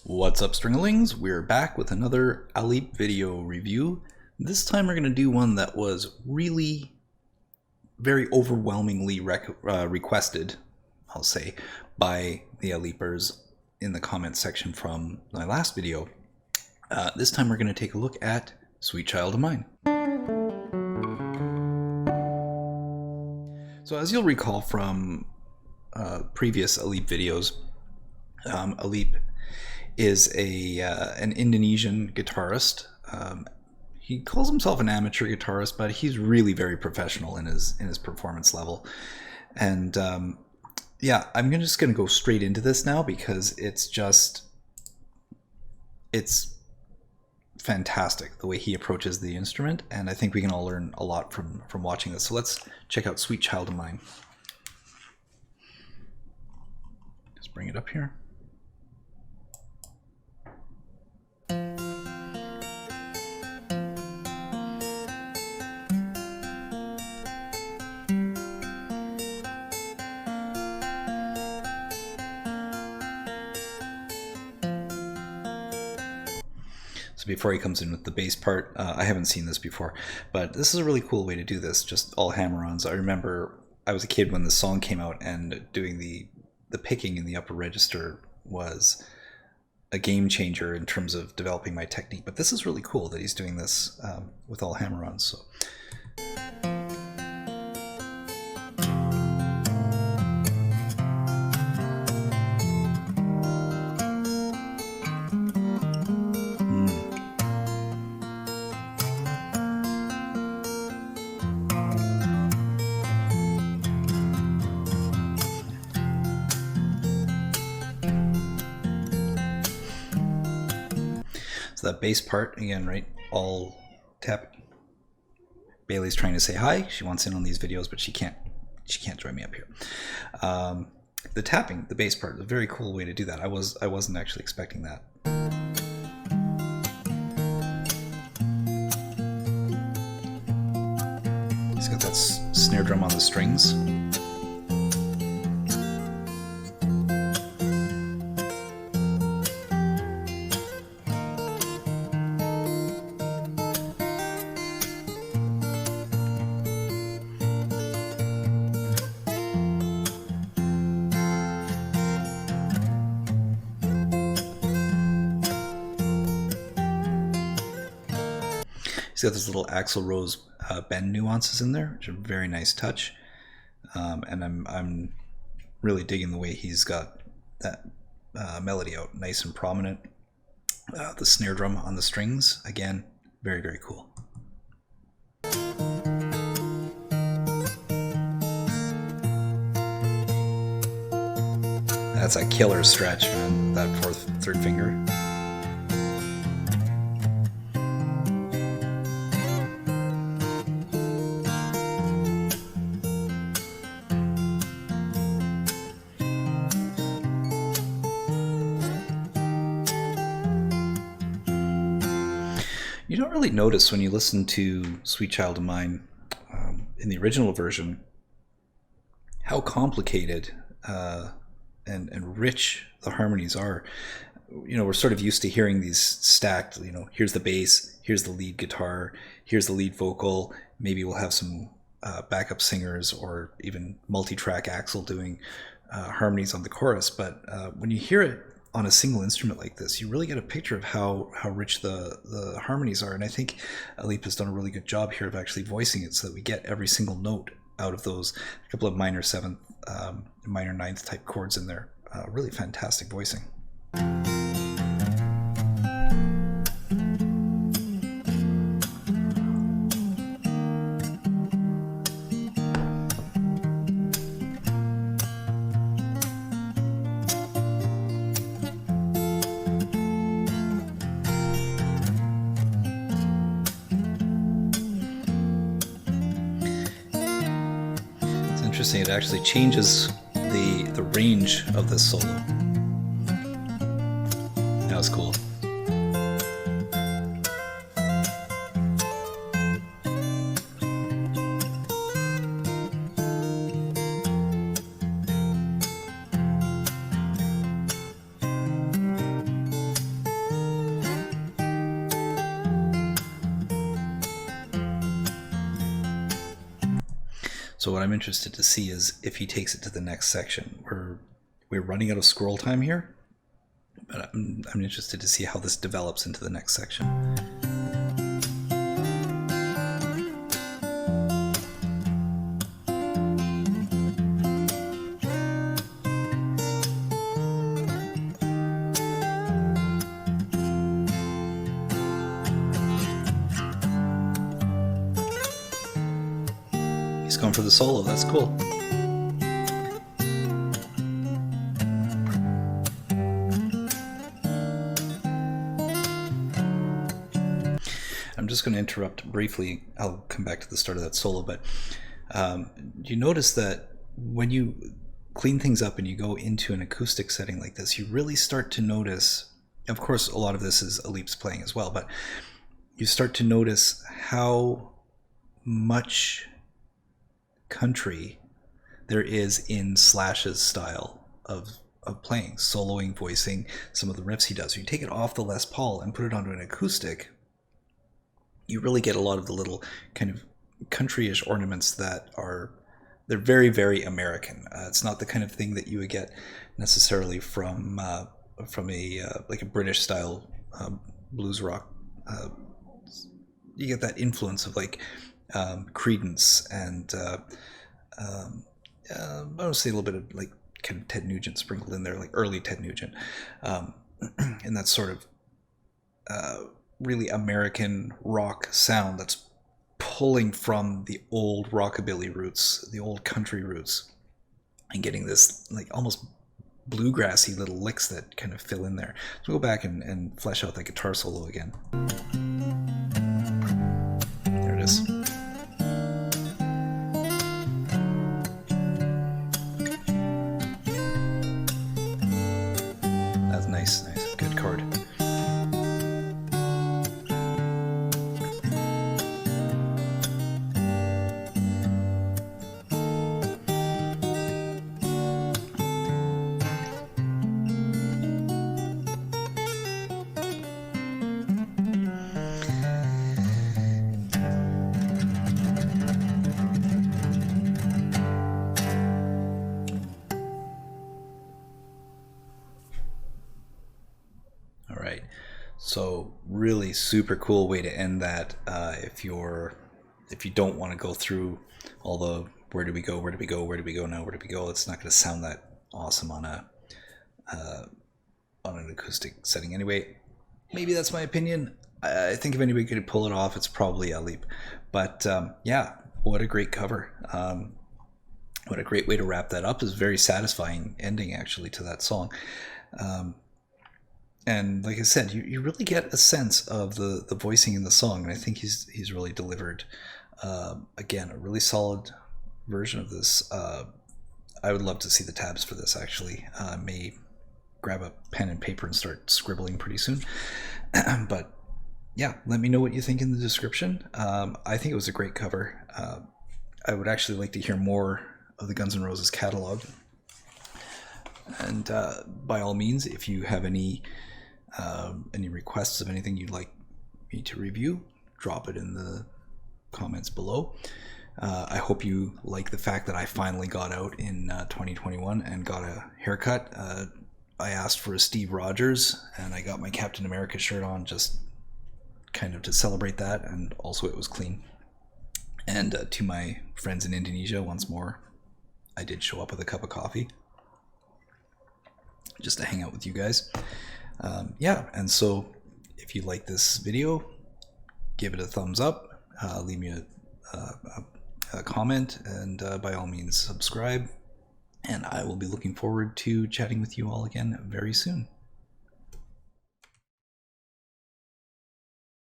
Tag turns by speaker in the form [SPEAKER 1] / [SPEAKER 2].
[SPEAKER 1] What's up, string-a-lings? We're back with another Alip video review. This time we're going to do one that was really very overwhelmingly requested, I'll say, by the Alipers in the comment section from my last video. This time we're going to take a look at Sweet Child of Mine. So as you'll recall from previous Alip videos, Alip is an Indonesian guitarist. He calls himself an amateur guitarist, but he's really very professional in his performance level. And yeah, I'm just gonna go straight into this now because it's fantastic the way he approaches the instrument, and I think we can all learn a lot from watching this. So let's check out Sweet Child of Mine. Just bring it up here. So before he comes in with the bass part, I haven't seen this before, but this is a really cool way to do this, just all hammer-ons. I remember I was a kid when this song came out, and doing the picking in the upper register was a game changer in terms of developing my technique. But this is really cool that he's doing this with all hammer-ons. So. So that bass part, again, right, all tap. Bailey's trying to say hi. She wants in on these videos, but she can't join me up here. The tapping, the bass part, is a very cool way to do that. I wasn't actually expecting that. He's got that snare drum on the strings. He's got this little Axl Rose bend nuances in there, which are a very nice touch. And I'm really digging the way he's got that melody out nice and prominent. The snare drum on the strings, again, very, very cool. That's a killer stretch, man, that third finger. You don't really notice when you listen to Sweet Child of Mine in the original version how complicated and rich the harmonies are. You know, we're sort of used to hearing these stacked, you know, here's the bass, here's the lead guitar, here's the lead vocal, maybe we'll have some backup singers or even multi-track Axl doing harmonies on the chorus. But when you hear it on a single instrument like this, you really get a picture of how rich the harmonies are. And I think Alip has done a really good job here of actually voicing it so that we get every single note out of those couple of minor seventh, minor ninth type chords in there. Really fantastic voicing. Interesting, it actually changes the range of this solo. That was cool. So what I'm interested to see is if he takes it to the next section. We're running out of scroll time here, but I'm interested to see how this develops into the next section. He's going for the solo, that's cool. I'm just going to interrupt briefly. I'll come back to the start of that solo, but you notice that when you clean things up and you go into an acoustic setting like this, you really start to notice, of course, a lot of this is Alip's playing as well, but you start to notice how much country there is in Slash's style of playing, soloing, voicing, some of the riffs he does. You take it off the Les Paul and put it onto an acoustic, you really get a lot of the little kind of country-ish ornaments that they're very, very American. It's not the kind of thing that you would get necessarily from a like a British style blues rock. You get that influence of like Creedence and I would say a little bit of like kind of Ted Nugent sprinkled in there, like early Ted Nugent, and that sort of really American rock sound that's pulling from the old rockabilly roots, the old country roots, and getting this like almost bluegrassy little licks that kind of fill in there. So we'll go back and flesh out that guitar solo again. There it is. That's nice, good chord. So really super cool way to end that. If you don't want to go through all the where do we go now, where do we go, it's not going to sound that awesome on an acoustic setting anyway. Maybe that's my opinion. I think if anybody could pull it off, it's probably Alip. But yeah, what a great cover. What a great way to wrap that up. Is a very satisfying ending actually to that song. And like I said, you really get a sense of the voicing in the song, and I think he's really delivered. Again, a really solid version of this. I would love to see the tabs for this actually. May grab a pen and paper and start scribbling pretty soon. But yeah, let me know what you think in the description. I think it was a great cover. I would actually like to hear more of the Guns N' Roses catalog. And by all means, if you have any requests of anything you'd like me to review, drop it in the comments below. I hope you like the fact that I finally got out in 2021 and got a haircut. I asked for a Steve Rogers, and I got my Captain America shirt on just kind of to celebrate that, and also it was clean. And to my friends in Indonesia, once more, I did show up with a cup of coffee just to hang out with you guys. Yeah, and so if you like this video, give it a thumbs up, leave me a comment, and by all means subscribe, and I will be looking forward to chatting with you all again very soon.